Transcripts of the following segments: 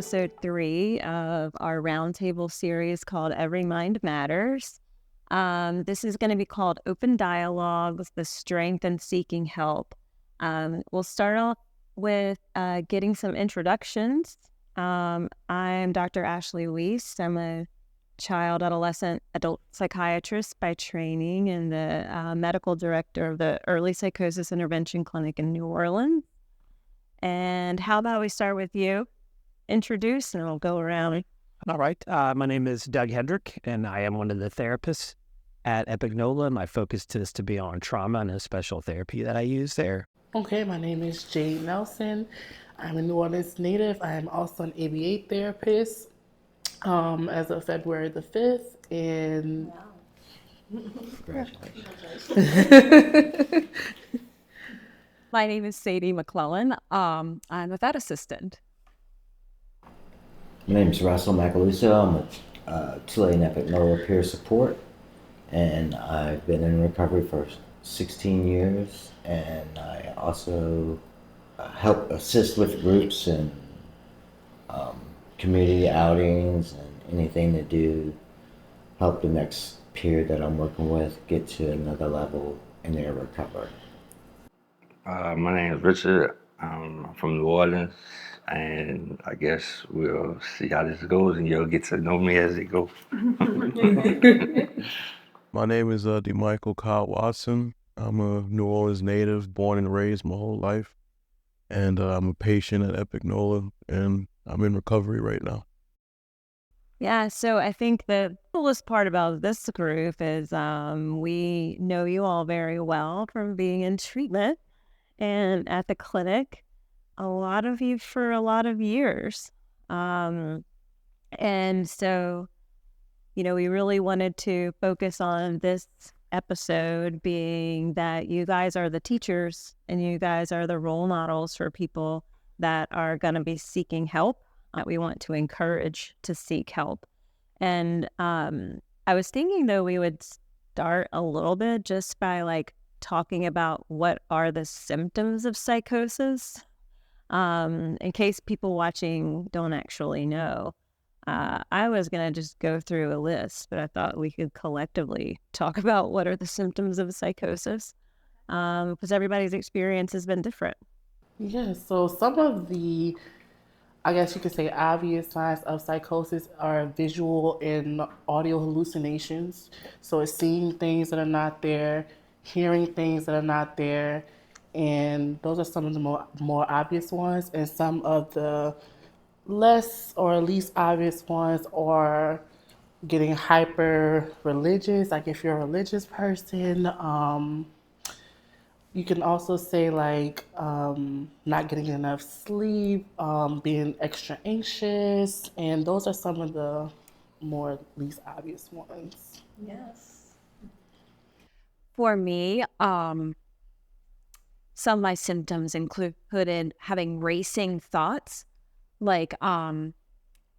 episode 3 of our roundtable series called Every Mind Matters. This is going to be called Open Dialogues, the Strength in Seeking Help. We'll start off with getting some introductions. I'm Dr. Ashley Weiss. I'm a child, adolescent, adult psychiatrist by training and the medical director of the Early Psychosis Intervention Clinic in New Orleans. And how about we start with you? Introduce and we'll go around. All right. My name is Doug Hendrick, and I am one of the therapists at Epignola. My focus is to be on trauma and a special therapy that I use there. Okay, my name is Jade Nelson. I'm a New Orleans native. I am also an ABA therapist as of February the 5th. And Congratulations. My name is Sadie McClellan. I'm a vet assistant. My name is Russell Macaluso. I'm a Chilean Epignola peer support, and I've been in recovery for 16 years, and I also help assist with groups and community outings and anything to do help the next peer that I'm working with get to another level in their recovery. My name is Richard. I'm from New Orleans, and I guess we'll see how this goes, and you'll get to know me as it goes. My name is DeMichael Kyle Watson. I'm a New Orleans native, born and raised my whole life, and I'm a patient at Epignola, and I'm in recovery right now. Yeah, so I think the coolest part about this group is we know you all very well from being in treatment and at the clinic, a lot of you for a lot of years. And so, we really wanted to focus on this episode being that you guys are the teachers and you guys are the role models for people that are going to be seeking help, that we want to encourage to seek help. And I was thinking, though, we would start a little bit just by talking about what are the symptoms of psychosis, in case people watching don't actually know. I was going to just go through a list, but I thought we could collectively talk about what are the symptoms of psychosis, because everybody's experience has been different. yeah, so some of the, I guess you could say, obvious signs of psychosis are visual and audio hallucinations. So it's seeing things that are not there, hearing things that are not there, and those are some of the more obvious ones. And some of the less or least obvious ones are getting hyper religious, like if you're a religious person. You can also say not getting enough sleep, being extra anxious, and those are some of the more least obvious ones. Yes. For me, some of my symptoms included having racing thoughts. I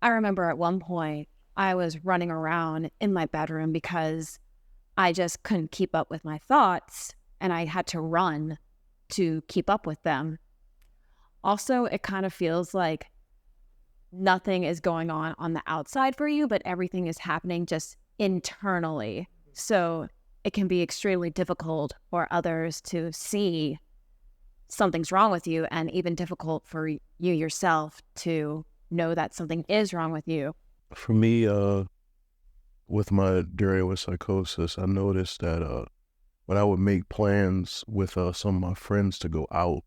remember at one point I was running around in my bedroom because I just couldn't keep up with my thoughts and I had to run to keep up with them. Also, it kind of feels like nothing is going on the outside for you, but everything is happening just internally. So it can be extremely difficult for others to see something's wrong with you, and even difficult for you yourself to know that something is wrong with you. For me, with my during with psychosis, I noticed that when I would make plans with some of my friends to go out,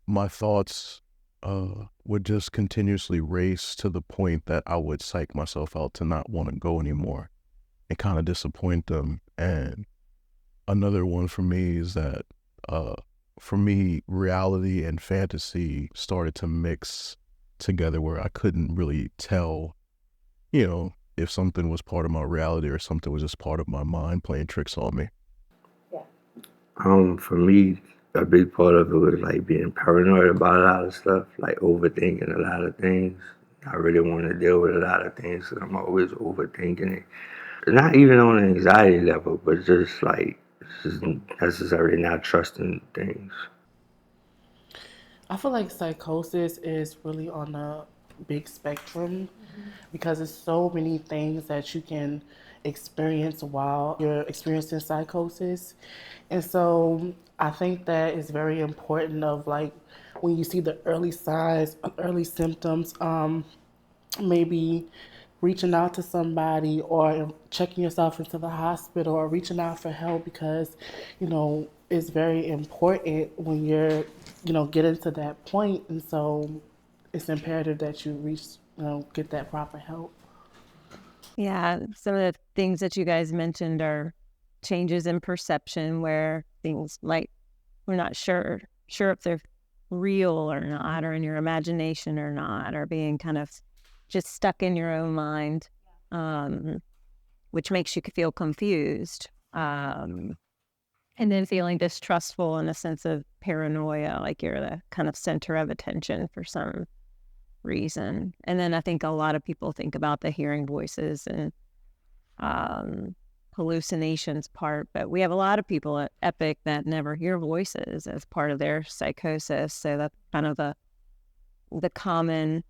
my thoughts would just continuously race to the point that I would psych myself out to not want to go anymore and kind of disappoint them. And another one for me is that for me, reality and fantasy started to mix together where I couldn't really tell, if something was part of my reality or something was just part of my mind playing tricks on me. For me, a big part of it was being paranoid about a lot of stuff, overthinking a lot of things. I really want to deal with a lot of things, so I'm always overthinking it. Not even on an anxiety level, but just necessarily not trusting things. I feel like psychosis is really on the big spectrum because there's so many things that you can experience while you're experiencing psychosis. And so I think that is very important of like when you see the early signs, early symptoms, maybe reaching out to somebody or checking yourself into the hospital or reaching out for help because, it's very important when you're, getting to that point. And so it's imperative that you get that proper help. Yeah, some of the things that you guys mentioned are changes in perception where things like we're not sure if they're real or not, or in your imagination or not, or being kind of just stuck in your own mind, which makes you feel confused. And then feeling distrustful and a sense of paranoia, like you're the kind of center of attention for some reason. And then I think a lot of people think about the hearing voices and hallucinations part, but we have a lot of people at Epic that never hear voices as part of their psychosis. So that's kind of the common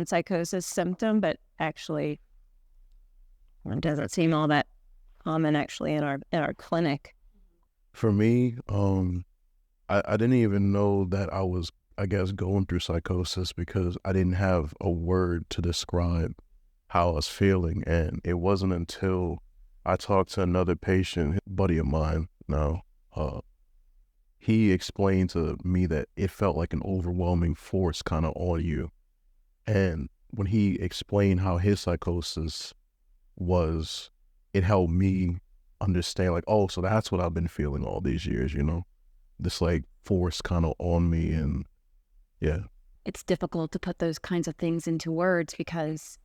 psychosis symptom, but actually it doesn't seem all that common actually in our clinic. For me, I didn't even know that I was, I guess, going through psychosis because I didn't have a word to describe how I was feeling. And it wasn't until I talked to another patient, buddy of mine now, he explained to me that it felt like an overwhelming force kind of on you. And when he explained how his psychosis was, it helped me understand like, oh, so that's what I've been feeling all these years, this like force kind of on me. And yeah, it's difficult to put those kinds of things into words because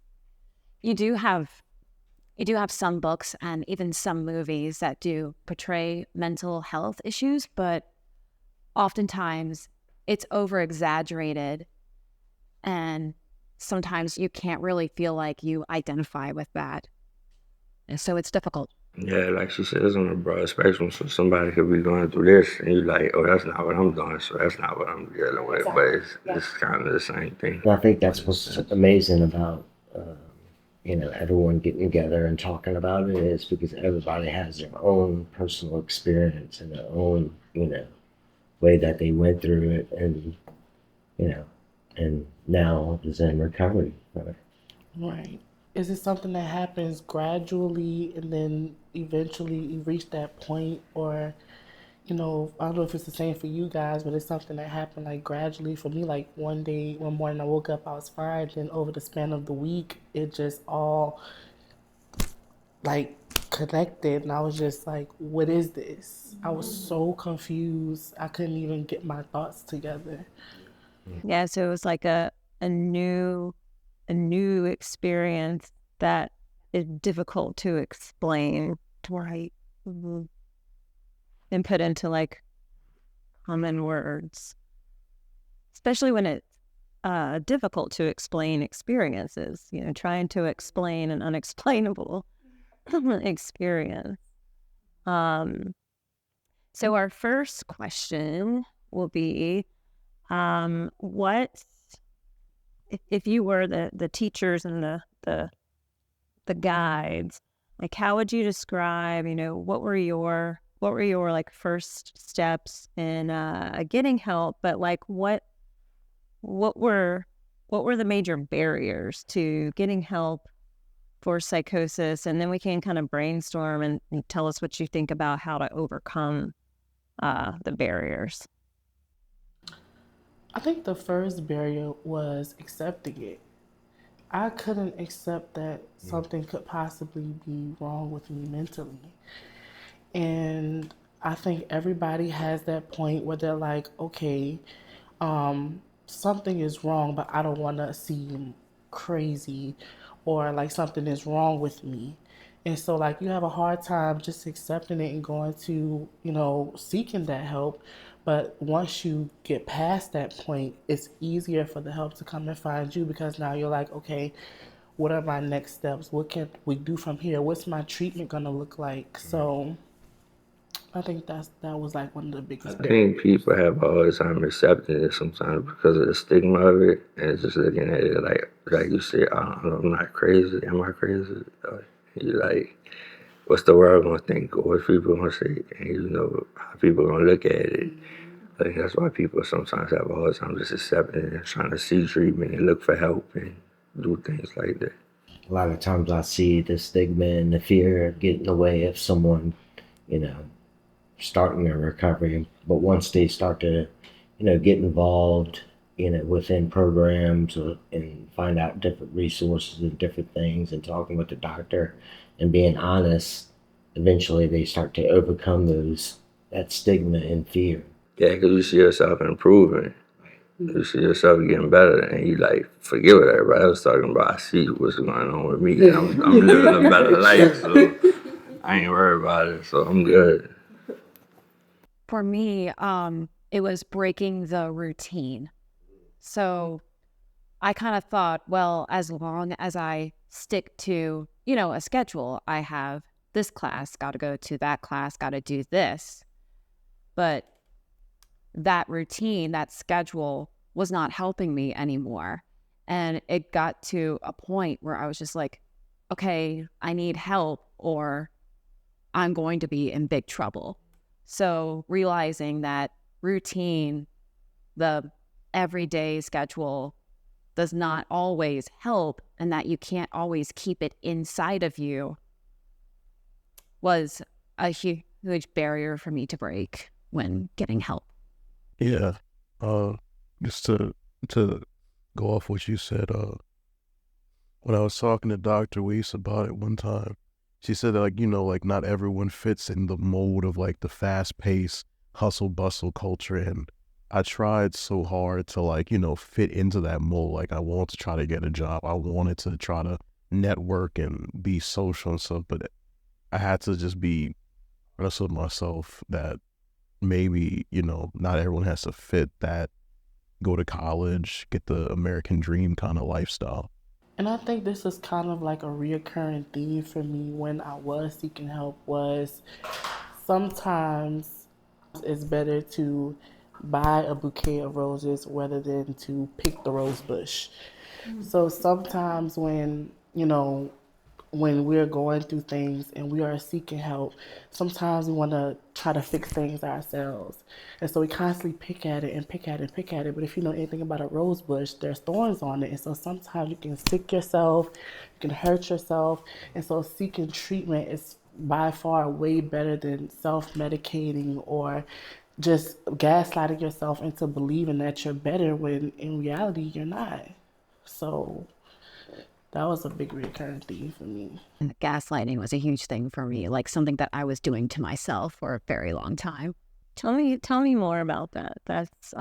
you do have some books and even some movies that do portray mental health issues, but oftentimes it's over exaggerated and sometimes you can't really feel like you identify with that. And so it's difficult. Yeah, like she said, it's on a broad spectrum. So somebody could be going through this, and you're like, "Oh, that's not what I'm doing." So that's not what I'm dealing with. But it's kind of the same thing. And I think that's what's amazing about everyone getting together and talking about it is because everybody has their own personal experience and their own way that they went through it, and and now is in recovery from it. Right. Is it something that happens gradually and then eventually you reach that point? Or, I don't know if it's the same for you guys, but it's something that happened like gradually for me. Like one morning I woke up, I was fine. Then over the span of the week, it just all like connected. And I was just like, what is this? I was so confused. I couldn't even get my thoughts together. Yeah, so it was like a new experience that is difficult to explain, right? Mm-hmm. And put into like common words, especially when it's difficult to explain experiences. Trying to explain an unexplainable experience. So our first question will be, what if you were the teachers and the guides, like how would you describe, what were your like first steps in getting help, but like what were the major barriers to getting help for psychosis? And then we can kind of brainstorm and tell us what you think about how to overcome the barriers. I think the first barrier was accepting it. I couldn't accept that something could possibly be wrong with me mentally. And I think everybody has that point where they're like, okay, something is wrong, but I don't want to seem crazy or like something is wrong with me. And so, like, you have a hard time just accepting it and going to, seeking that help. But once you get past that point, it's easier for the help to come and find you because now you're like, okay, what are my next steps? What can we do from here? What's my treatment going to look like? So I think that was like one of the I biggest think barriers. people have a hard time accepting it sometimes because of the stigma of it, and just looking at it like you said, I'm not crazy. Am I crazy? You like, what's the world gonna think, or what people gonna say, and you know how people gonna look at it. I think that's why people sometimes have a hard time just accepting it and trying to seek treatment and look for help and do things like that. A lot of times I see the stigma and the fear get in the way of someone, you know, starting their recovery. But once they start to, get involved, within programs and find out different resources and different things and talking with the doctor and being honest, eventually they start to overcome that stigma and fear. Yeah, because you see yourself improving. You see yourself getting better, and you like forget what everybody else talking about. I see what's going on with me, and I'm living a better life, so I ain't worried about it. So I'm good. For me, it was breaking the routine. So I kind of thought, well, as long as I stick to, a schedule, I have this class, got to go to that class, got to do this. But that routine, that schedule was not helping me anymore. And it got to a point where I was just like, okay, I need help or I'm going to be in big trouble. So realizing that routine, the everyday schedule does not always help and that you can't always keep it inside of you was a huge barrier for me to break when getting help. Yeah. Just to go off what you said, when I was talking to Dr. Weiss about it one time, she said that, like not everyone fits in the mold of like the fast paced hustle bustle culture. And I tried so hard to fit into that mold. Like I wanted to try to get a job. I wanted to try to network and be social and stuff, but I had to just be honest with myself that maybe, not everyone has to fit that, go to college, get the American dream kind of lifestyle. And I think this is kind of like a reoccurring theme for me when I was seeking help was sometimes it's better to buy a bouquet of roses rather than to pick the rose bush. So sometimes when we're going through things and we are seeking help, sometimes we want to try to fix things ourselves. And so we constantly pick at it and pick at it and pick at it. But if you know anything about a rose bush, there's thorns on it. And so sometimes you can sick yourself, you can hurt yourself. And so seeking treatment is by far way better than self medicating or just gaslighting yourself into believing that you're better when in reality you're not. So that was a big recurring theme for me. And gaslighting was a huge thing for me, like something that I was doing to myself for a very long time. Tell me more about that. That's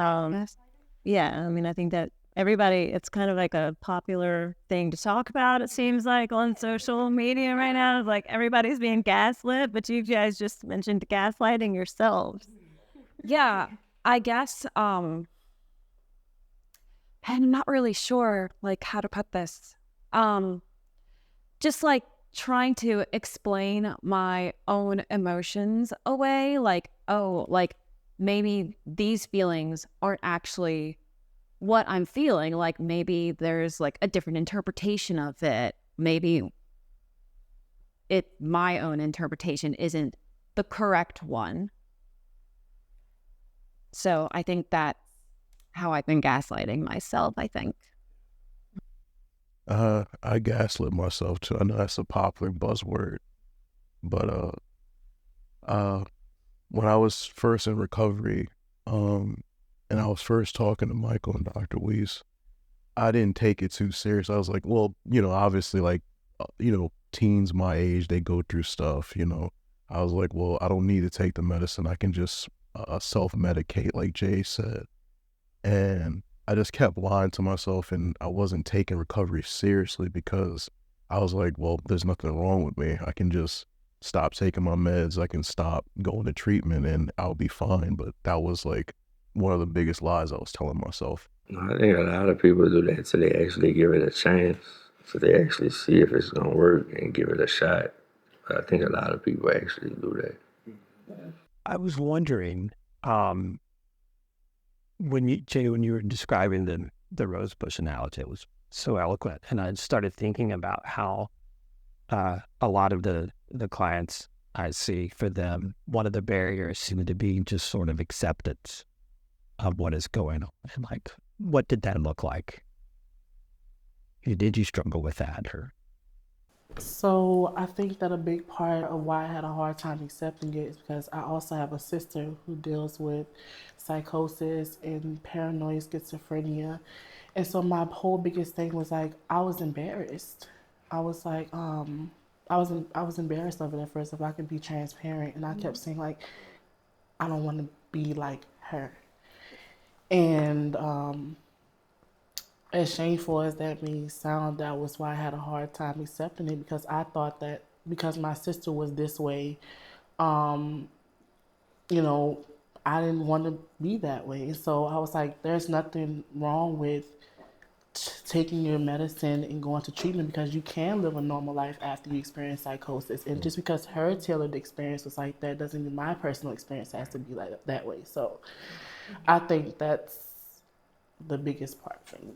yeah, I mean, I think that everybody, it's kind of like a popular thing to talk about, it seems like, on social media right now. It's like everybody's being gaslit, but you guys just mentioned gaslighting yourselves. Yeah, I guess I'm not really sure like how to put this. Just like trying to explain my own emotions away, like, oh, like maybe these feelings aren't actually what I'm feeling. Like maybe there's like a different interpretation of it. Maybe my own interpretation isn't the correct one. So I think that's how I've been gaslighting myself, I think. I gaslit myself too. I know that's a popular buzzword, but when I was first in recovery, and I was first talking to Michael and Dr. Weiss, I didn't take it too serious. I was like, well, obviously, like, teens my age, they go through stuff. I was like, well, I don't need to take the medicine. I can just self-medicate, like Jay said. And I just kept lying to myself, and I wasn't taking recovery seriously because I was like, well, there's nothing wrong with me. I can just stop taking my meds. I can stop going to treatment and I'll be fine. But that was like one of the biggest lies I was telling myself. I think a lot of people do that till they actually give it a chance, so they actually see if it's gonna work and give it a shot. But I think a lot of people actually do that. I was wondering, um, when you were describing the rose bush analogy, it was so eloquent, and I started thinking about how a lot of the clients I see, for them, one of the barriers seemed to be just sort of acceptance of what is going on. And like, what did that look like? Did you struggle with that, or? So I think that a big part of why I had a hard time accepting it is because I also have a sister who deals with psychosis and paranoid schizophrenia. And so my whole biggest thing was like I was embarrassed. I was like, I was embarrassed of it at first if I could be transparent, and I kept saying like I don't want to be like her. And as shameful as that may sound, that was why I had a hard time accepting it, because I thought that because my sister was this way, um, you know, I didn't want to be that way. And so I was like, there's nothing wrong with taking your medicine and going to treatment, because you can live a normal life after you experience psychosis. And just because her tailored experience was like that doesn't mean my personal experience has to be like that way. So I think that's the biggest part for me.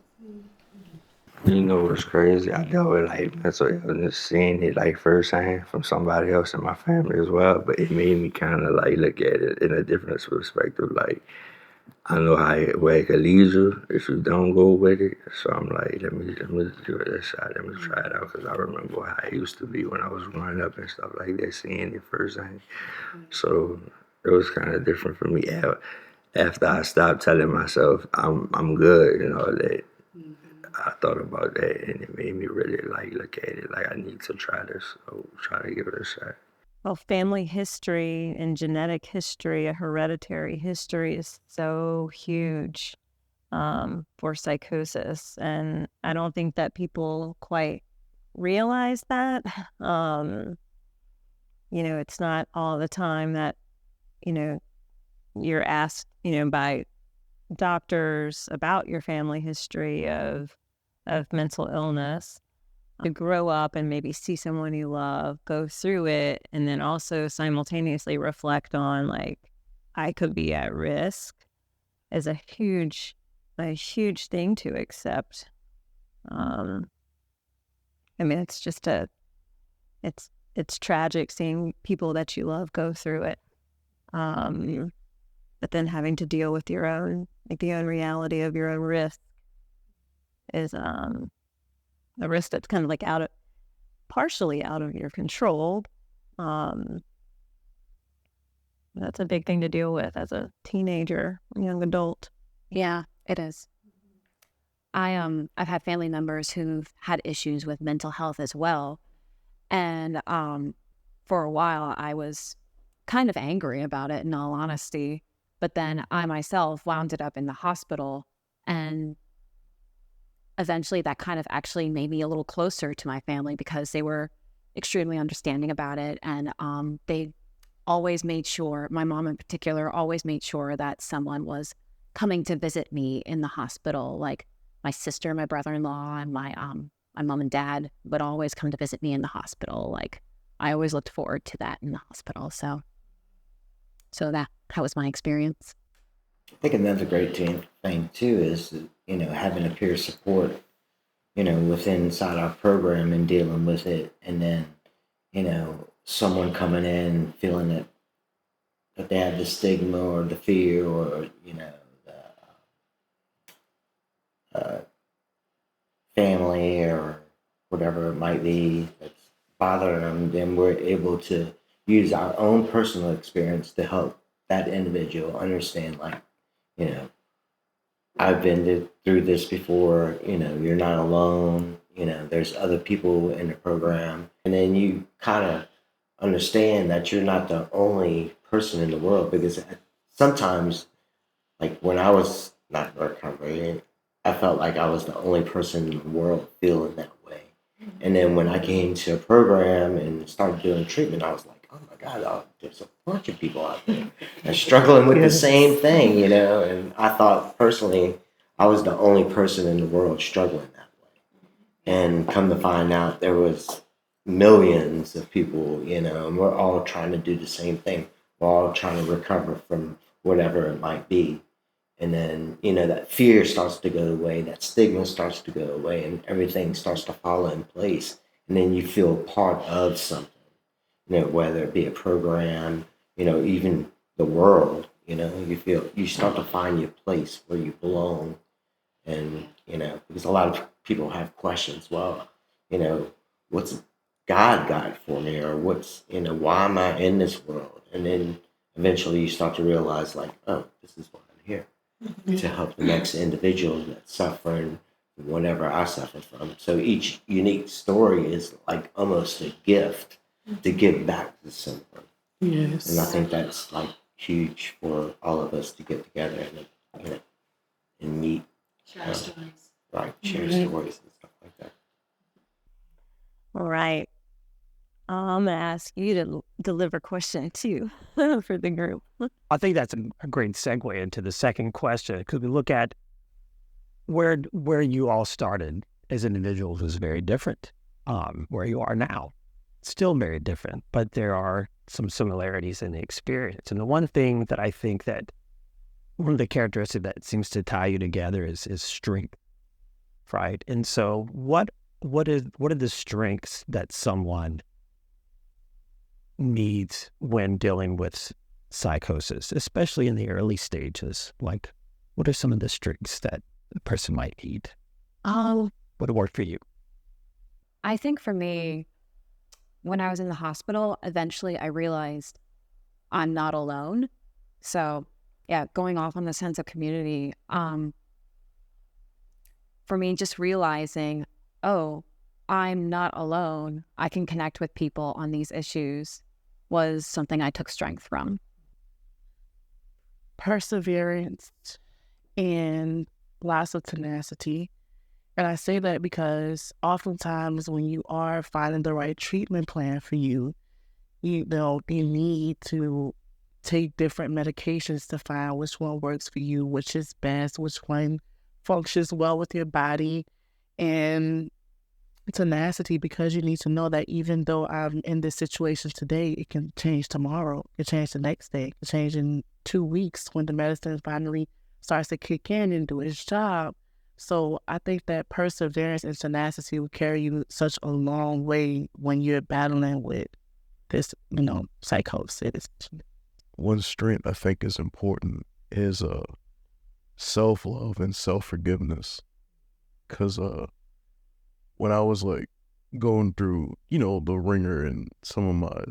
You know what's crazy? I dealt with like mental illness, seeing it like firsthand from somebody else in my family as well. But it made me kind of like look at it in a different perspective. Like I know where it could lead you if you don't go with it. So I'm like, let me give it a shot. Let me try it out, because I remember how it used to be when I was growing up and stuff like that, seeing it firsthand. So it was kind of different for me after I stopped telling myself I'm good and all that. I thought about that, and it made me really like look at it like I need to try this. So try to give it a shot. Well, family history and genetic history, a hereditary history is so huge for psychosis. And I don't think that people quite realize that. It's not all the time that, you know, you're asked, by doctors about your family history of mental illness. To grow up and maybe see someone you love go through it, and then also simultaneously reflect on like I could be at risk, is a huge thing to accept. I mean, it's tragic seeing people that you love go through it, but then having to deal with your own, like the own reality of your own risk is a risk that's kind of like partially out of your control. That's a big thing to deal with as a teenager, young adult. Yeah, it is. I've had family members who've had issues with mental health as well. And for a while I was kind of angry about it, in all honesty. But then I myself wound up in the hospital, and eventually that kind of actually made me a little closer to my family, because they were extremely understanding about it. And they always made sure, my mom in particular, always made sure that someone was coming to visit me in the hospital. Like my sister, my brother-in-law, and my mom and dad would always come to visit me in the hospital. Like I always looked forward to that in the hospital. So that was my experience. I think another great thing too is, having a peer support, within inside our program and dealing with it, and then, someone coming in feeling that they have the stigma or the fear or, the family or whatever it might be that's bothering them, then we're able to use our own personal experience to help that individual understand, like, I've been through this before, you're not alone, there's other people in the program. And then you kind of understand that you're not the only person in the world, because sometimes, like when I was not recovering, I felt like I was the only person in the world feeling that way. And then when I came to a program and started doing treatment, I was like, oh my God, there's a bunch of people out there that's struggling with the same thing, and I thought personally I was the only person in the world struggling that way. And come to find out there was millions of people, and we're all trying to do the same thing. we're all trying to recover from whatever it might be. And then, that fear starts to go away, that stigma starts to go away, and everything starts to fall in place. And then you feel part of something, whether it be a program, even the world, you start to find your place where you belong. And, because a lot of people have questions, well, what's God got for me? Or why am I in this world? And then eventually you start to realize, like, oh, this is why I'm here, to help the next individual that's suffering whatever I suffer from. So each unique story is like almost a gift to give back to someone. Yes. And I think that's like huge for all of us to get together and meet. Share stories. Right, share stories and stuff like that. All right. I'm going to ask you to deliver question 2 for the group. I think that's a great segue into the second question, because we look at where you all started as individuals was very different. Where you are now, still very different, but there are some similarities in the experience. And the one thing that I think that one of the characteristics that seems to tie you together is strength, right? And so what are the strengths that someone needs when dealing with psychosis, especially in the early stages? Like, what are some of the strengths that a person might need? What would work for you? I think for me, when I was in the hospital, eventually I realized I'm not alone. So yeah, going off on the sense of community, for me, just realizing, oh, I'm not alone. I can connect with people on these issues was something I took strength from. Perseverance and lots of tenacity. And I say that because oftentimes when you are finding the right treatment plan for you, you need to take different medications to find which one works for you, which is best, which one functions well with your body. And tenacity, because you need to know that even though I'm in this situation today, it can change tomorrow, it can change the next day, it can change in 2 weeks when the medicine finally starts to kick in and do its job. So I think that perseverance and tenacity will carry you such a long way when you're battling with this, psychosis. One strength I think is important is self-love and self-forgiveness. Because when I was like going through, the ringer and some of my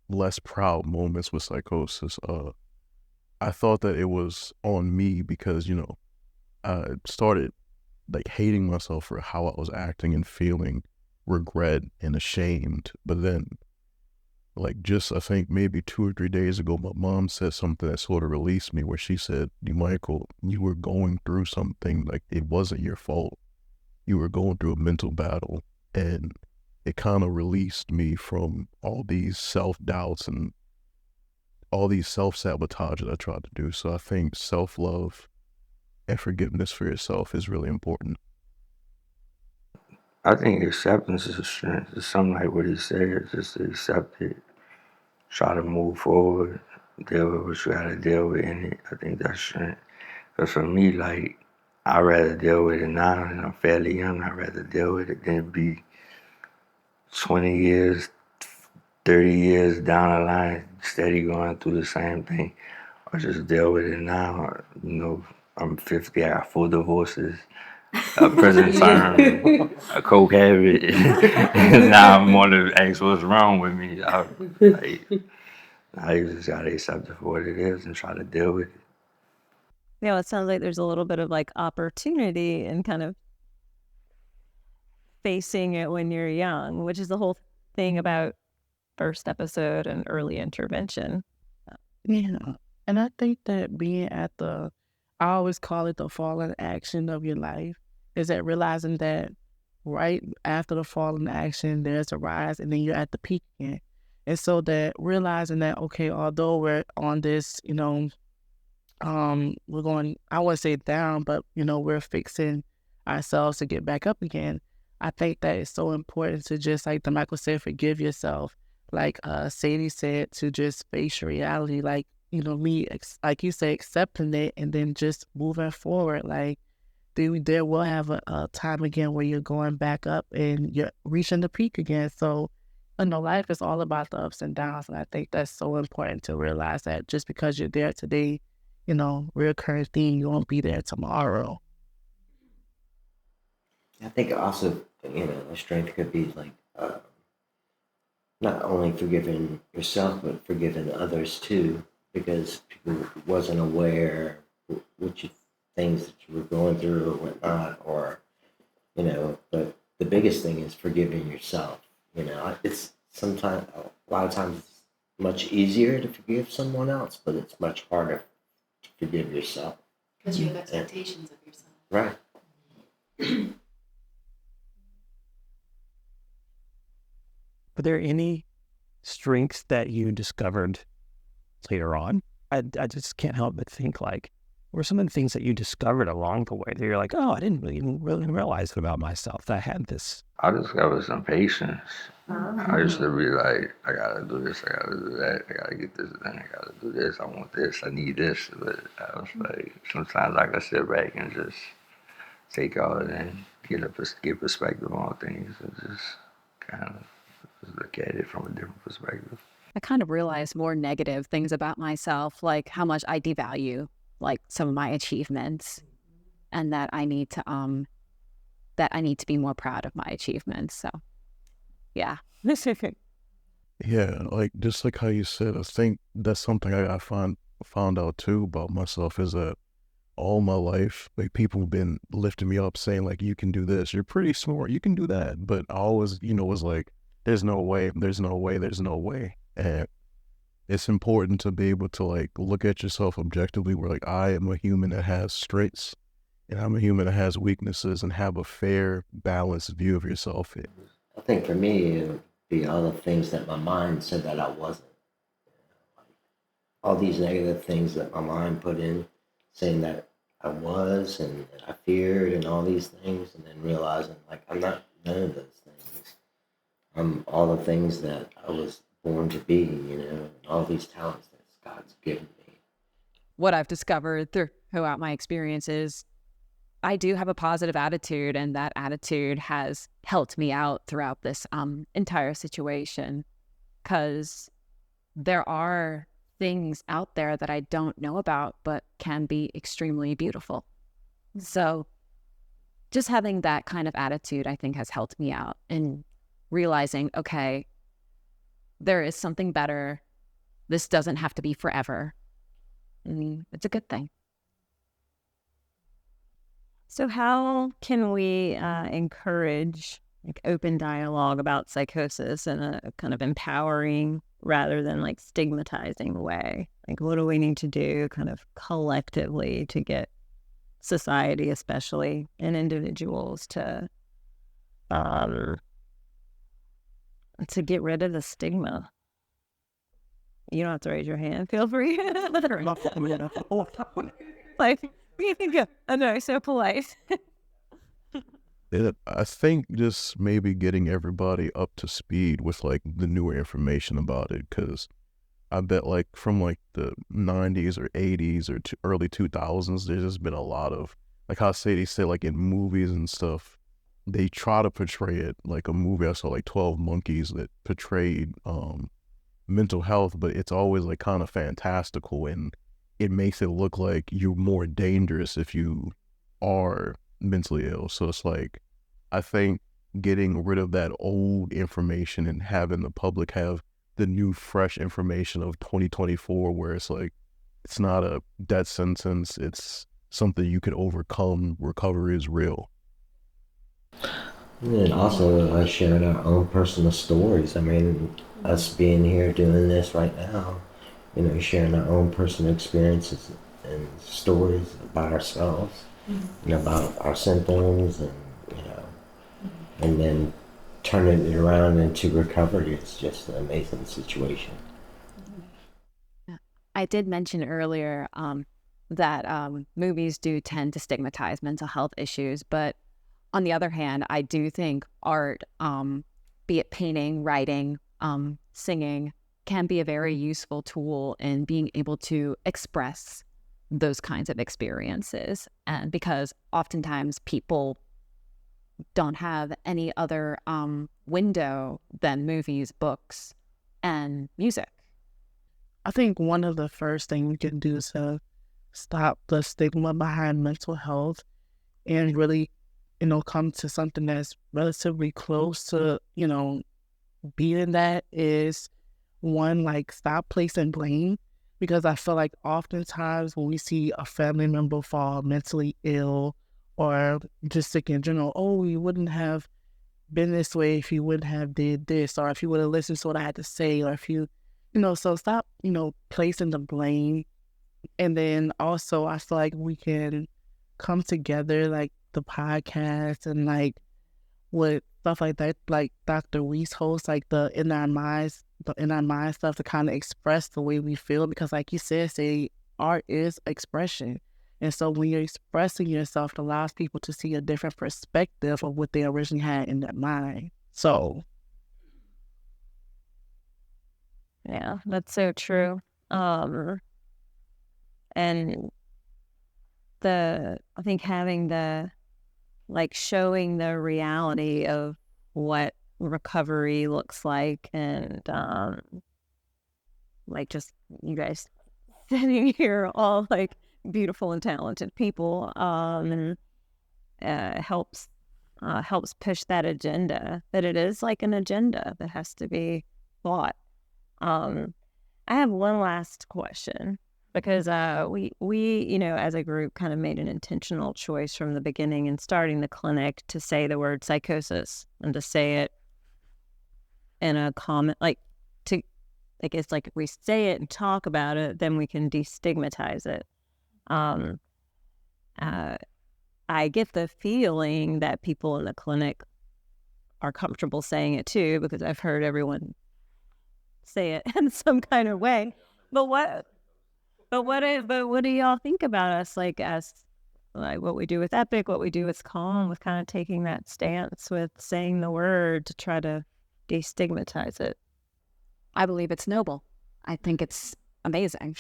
less proud moments with psychosis, I thought that it was on me because, I started like hating myself for how I was acting and feeling regret and ashamed. But then, like, just I think maybe 2 or 3 days ago, my mom said something that sort of released me, where she said, Michael, you were going through something, like it wasn't your fault. You were going through a mental battle, and it kind of released me from all these self-doubts and all these self-sabotage that I tried to do. So I think self-love and forgiveness for yourself is really important. I think acceptance is a strength. It's something like what he said, just to accept it, try to move forward, deal with what you gotta deal with in it. I think that's strength. Because for me, like, I'd rather deal with it now, and I'm fairly young. I'd rather deal with it than be 20 years, 30 years down the line, steady going through the same thing. Or just deal with it now. I'm 50, I got 4 divorces, a prison term, a coke habit. And now I'm on to ask what's wrong with me. I just gotta accept it for what it is and try to deal with it. It sounds like there's a little bit of like opportunity in kind of facing it when you're young, which is the whole thing about first episode and early intervention. Yeah. And I think that being at I always call it the fallen action of your life, is that realizing that right after the fallen action, there's a rise, and then you're at the peak again. And so that realizing that, okay, although we're on this, we're going, I wouldn't say down, but, we're fixing ourselves to get back up again. I think that it's so important to just, like the Michael said, forgive yourself. like Sadie said, to just face your reality, like, like you say, accepting it and then just moving forward. Like, there will have a time again where you're going back up and you're reaching the peak again. So, life is all about the ups and downs. And I think that's so important to realize that just because you're there today, reoccurring theme, you won't be there tomorrow. I think also, a strength could be like not only forgiving yourself, but forgiving others too, because people wasn't aware which things that you were going through or whatnot, or, but the biggest thing is forgiving yourself. It's sometimes, a lot of times, it's much easier to forgive someone else, but it's much harder to forgive yourself. Because you have expectations of yourself. Right. Were there any strengths that you discovered later on? I just can't help but think, like, what were some of the things that you discovered along the way that you're like, oh, I didn't really realize it about myself, that I had this? I discovered some patience. I used to be like, I gotta do this, I gotta do that, I gotta get this done, I gotta do this, I want this, I need this. But I was like, sometimes I can sit back and just take all it in, get perspective on things, and just kind of look at it from a different perspective. I kind of realized more negative things about myself, like how much I devalue like some of my achievements, and that I need to be more proud of my achievements. So yeah. Yeah, like just like how you said, I think that's something I found out too about myself, is that all my life, like, people have been lifting me up saying, like, you can do this, you're pretty smart, you can do that. But I always, was like, there's no way, there's no way, there's no way. And it's important to be able to, like, look at yourself objectively, where, like, I am a human that has strengths and I'm a human that has weaknesses, and have a fair, balanced view of yourself. I think for me, it would be all the things that my mind said that I wasn't. All these negative things that my mind put in, saying that I was and that I feared and all these things, and then realizing, like, I'm not none of those things. I'm all the things that I was born to be, and all these talents that God's given me. What I've discovered throughout my experiences, I do have a positive attitude, and that attitude has helped me out throughout this entire situation, because there are things out there that I don't know about but can be extremely beautiful. So just having that kind of attitude, I think, has helped me out in realizing, okay, there is something better. This doesn't have to be forever. It's a good thing. So how can we encourage like open dialogue about psychosis in a kind of empowering rather than like stigmatizing way? Like, what do we need to do kind of collectively to get society, especially, and individuals to get rid of the stigma? You don't have to raise your hand. Feel free. Like, I know, so polite. I think just maybe getting everybody up to speed with, like, the newer information about it, because I bet, like, from, like, the 90s or 80s or early 2000s, there's just been a lot of, like how Sadie said, like, in movies and stuff, they try to portray it like a movie. I saw, like, 12 Monkeys that portrayed mental health, but it's always, like, kind of fantastical, and it makes it look like you're more dangerous if you are mentally ill. So it's like, I think getting rid of that old information and having the public have the new fresh information of 2024, where it's like, it's not a death sentence, it's something you can overcome, recovery is real. And also sharing our own personal stories. I mean, us being here doing this right now, sharing our own personal experiences and stories about ourselves, and about our symptoms, and and then turning it around into recovery. It's just an amazing situation. I did mention earlier that movies do tend to stigmatize mental health issues, but on the other hand, I do think art, be it painting, writing, singing can be a very useful tool in being able to express those kinds of experiences. And because oftentimes people don't have any other window than movies, books, and music. I think one of the first things we can do to stop the stigma behind mental health and really, come to something that's relatively close to, beating that is one, like, stop placing blame. Because I feel like oftentimes when we see a family member fall mentally ill or just sick in general, oh, you wouldn't have been this way if you wouldn't have did this, or if you would have listened to what I had to say, or if you, so stop, placing the blame. And then also I feel like we can come together, like the podcast and like with stuff like that, like Dr. Weiss hosts, like the In Our Minds stuff to kind of express the way we feel. Because like you said, art is expression. And so when you're expressing yourself, it allows people to see a different perspective of what they originally had in their mind. So. Yeah, that's so true. And I think having showing the reality of what recovery looks like, and just you guys sitting here all like beautiful and talented people, and helps push that agenda, that it is like an agenda that has to be thought. I have one last question, because we as a group kind of made an intentional choice from the beginning in starting the clinic to say the word psychosis, and to say it in a comment, it's like if we say it and talk about it, then we can destigmatize it. I get the feeling that people in the clinic are comfortable saying it too, because I've heard everyone say it in some kind of way. But what do y'all think about us, as what we do with Epic, what we do with Calm, with kind of taking that stance with saying the word to try to destigmatize it? I believe it's noble. I think it's amazing.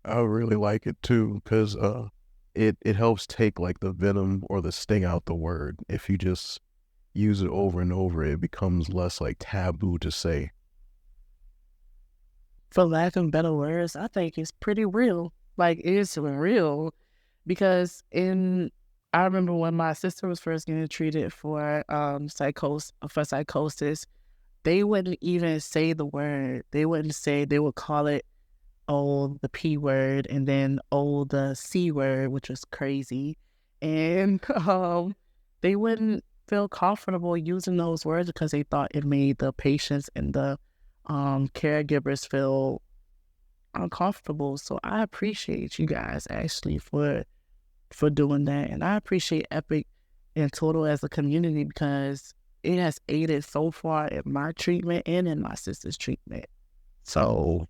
I really like it too, because it helps take like the venom or the sting out the word. If you just use it over and over, it becomes less like taboo to say. For lack of better words, I think it's pretty real. Like, it's real. Because I remember when my sister was first getting treated for psychosis, they wouldn't even say the word. They would call it, the P word, and then, the C word, which was crazy. And they wouldn't feel comfortable using those words because they thought it made the patients and the caregivers feel uncomfortable. So I appreciate you guys actually for doing that. And I appreciate Epic in total as a community, because it has aided so far in my treatment and in my sister's treatment. So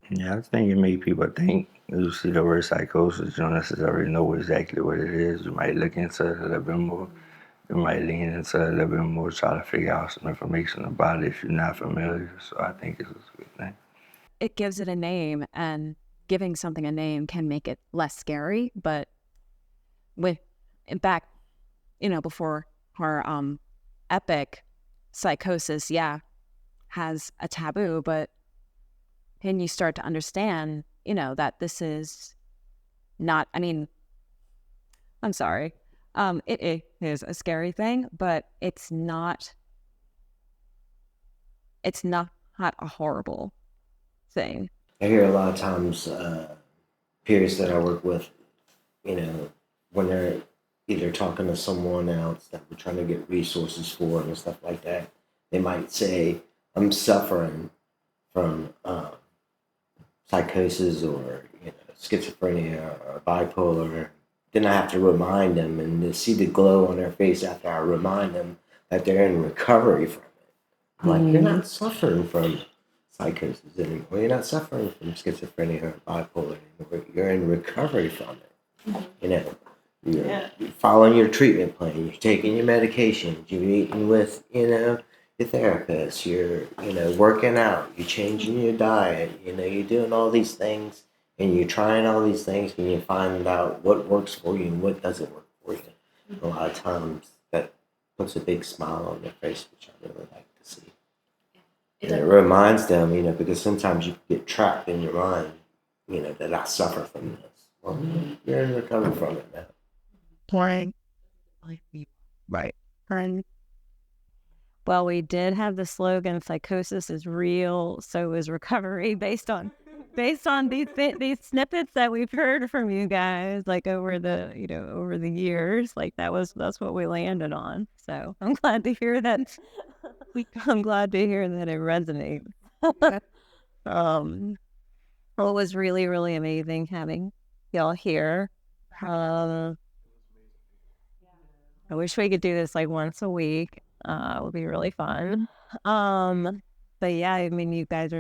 yeah, I think it made people think. You see the word psychosis, you don't necessarily know exactly what it is. You might look into it a little bit more. You might lean into it a little bit more, try to figure out some information about it if you're not familiar. So I think it's a good thing. It gives it a name, and giving something a name can make it less scary. But before her Epic, psychosis, has a taboo, but then you start to understand, that this is not, I'm sorry. It is a scary thing, but it's not a horrible thing. I hear a lot of times peers that I work with, when they're either talking to someone else that we're trying to get resources for and stuff like that, they might say, I'm suffering from psychosis or schizophrenia or bipolar. Then I have to remind them, and to see the glow on their face after I remind them that they're in recovery from it. I'm like, you're not suffering from psychosis anymore. You're not suffering from schizophrenia or bipolar anymore. You're in recovery from it. You're following your treatment plan. You're taking your medications. You're eating with, your therapist, you're, working out, you're changing your diet, you're doing all these things and you're trying all these things and you find out what works for you and what doesn't work for you. A lot of times that puts a big smile on their face, which I really like to see. And it reminds them, because sometimes you get trapped in your mind, that I suffer from this. Well, you're in recovery from it now. Right. Right. Right. Well, we did have the slogan "Psychosis is real, so is recovery," based on these snippets that we've heard from you guys, like over the years. Like that's what we landed on. So I'm glad to hear that. I'm glad to hear that it resonates. Well, it was really, really amazing having y'all here. Um, I wish we could do this like once a week. It would be really fun. But yeah, I mean, you guys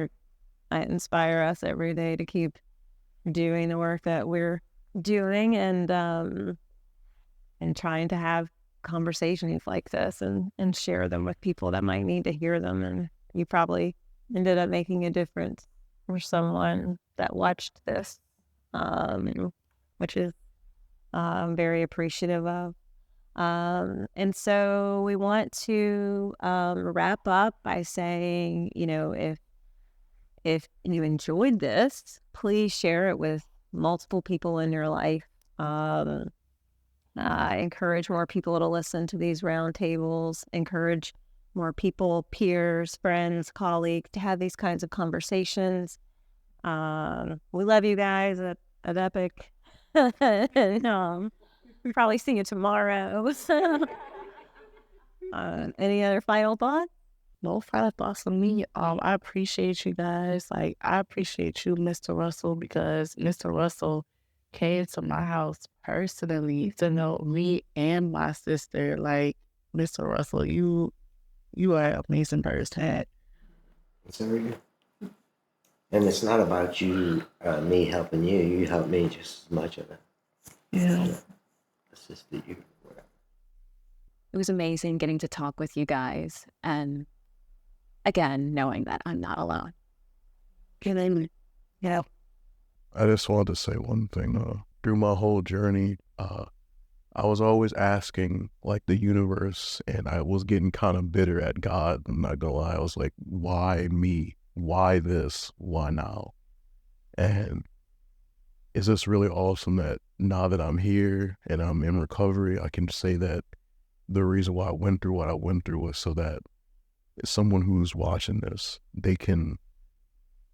inspire us every day to keep doing the work that we're doing and trying to have conversations like this and share them with people that might need to hear them. And you probably ended up making a difference for someone that watched this, which is I'm very appreciative of. And so we want to wrap up by saying, if you enjoyed this, please share it with multiple people in your life. I encourage more people to listen to these roundtables, encourage more people, peers, friends, colleagues, to have these kinds of conversations. We love you guys at Epic. And, we'll probably see you tomorrow. Any other final thoughts? No final thoughts on me. I appreciate you guys. Like, I appreciate you, Mr. Russell, because Mr. Russell came to my house personally to know me and my sister. Like, Mr. Russell, you are an amazing person. It's over you. And it's not about you, me helping you. You help me just as much of it. Yeah. It's just that you. It was amazing getting to talk with you guys. And again, knowing that I'm not alone. Yeah. I just wanted to say one thing. Through my whole journey, I was always asking, like, the universe, and I was getting kind of bitter at God. I'm not gonna lie. I was like, why me? Why this? Why now? And it's just really awesome that now that I'm here and I'm in recovery, I can say that the reason why I went through what I went through was so that someone who's watching this, they can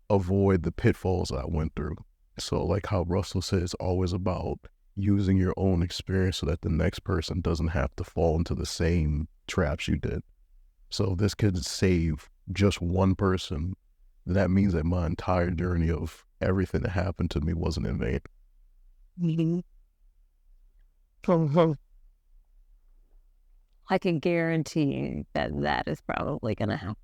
avoid the pitfalls I went through. So like how Russell said, it's always about using your own experience so that the next person doesn't have to fall into the same traps you did. So if this could save just one person, that means that my entire journey of everything that happened to me wasn't in vain. I can guarantee you that is probably going to happen.